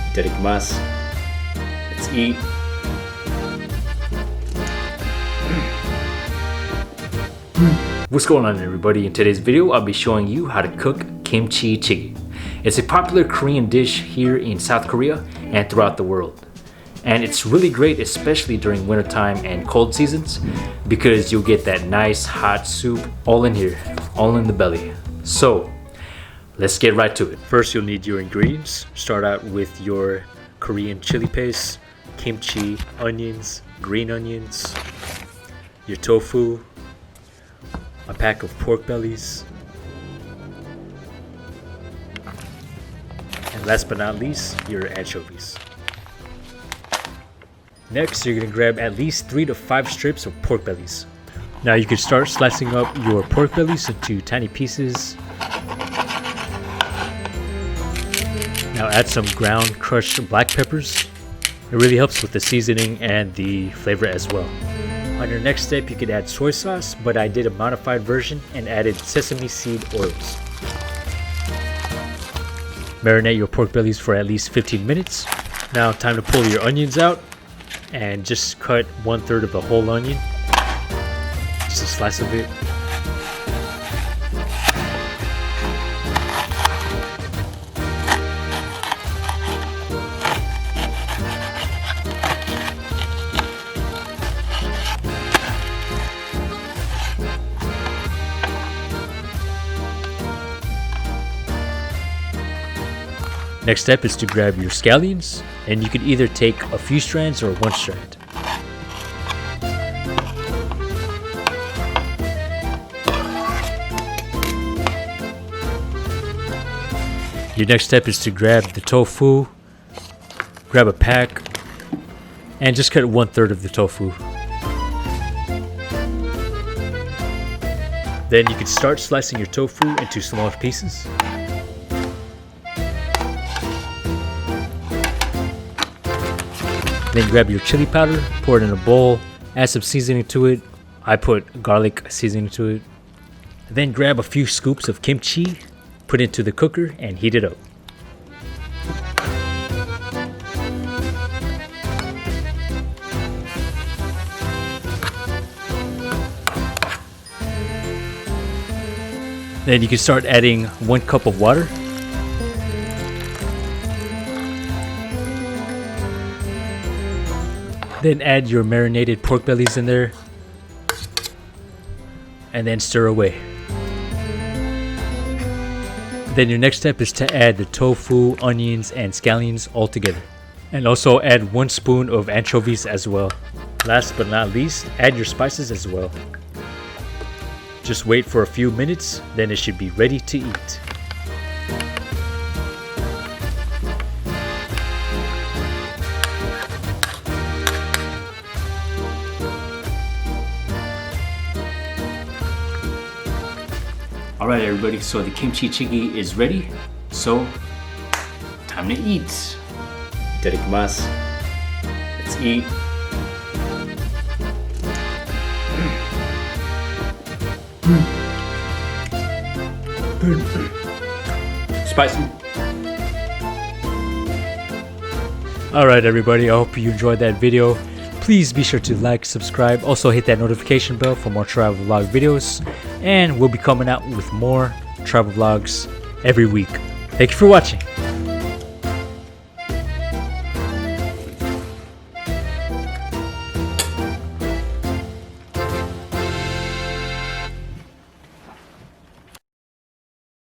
Itadakimasu. Let's eat. What's going on, everybody? In today's video, I'll be showing you how to cook Kimchi Jjigae. It's a popular Korean dish here in South Korea and throughout the world. And it's really great, especially during wintertime and cold seasons, because you'll get that nice hot soup all in here, all in the belly. So, let's get right to it. First, you'll need your ingredients. Start out with your Korean chili paste, kimchi, onions, green onions, your tofu, a pack of pork bellies, and last but not least, your anchovies. Next, you're gonna grab at least 3 to 5 strips of pork bellies. Now you can start slicing up your pork bellies into tiny pieces. Now add some ground crushed black peppers. It really helps with the seasoning and the flavor as well. On your next step, you could add soy sauce, but I did a modified version and added sesame seed oils. Marinate your pork bellies for at least 15 minutes. Now time to pull your onions out and just cut 1/3 of the whole onion. Just a slice of it. Next step is to grab your scallions, and you can either take a few strands or one strand. Your next step is to grab the tofu, grab a pack, and just cut 1/3 of the tofu. Then you can start slicing your tofu into smaller pieces. Then grab your chili powder, pour it in a bowl, add some seasoning to it. I put garlic seasoning to it. Then grab a few scoops of kimchi, put it into the cooker, and heat it up. Then you can start adding 1 cup of water. Then add your marinated pork bellies in there and then stir away. Then your next step is to add the tofu, onions, and scallions all together. And also add 1 spoon of anchovies as well. Last but not least, add your spices as well. Just wait for a few minutes, then it should be ready to eat. Alright everybody, so the kimchi jjigae is ready, so time to eat. Itadakimasu. Let's eat. Spicy. Alright everybody, I hope you enjoyed that video. Please be sure to like, subscribe, also hit that notification bell for more travel vlog videos, and we'll be coming out with more travel vlogs every week. Thank you for watching.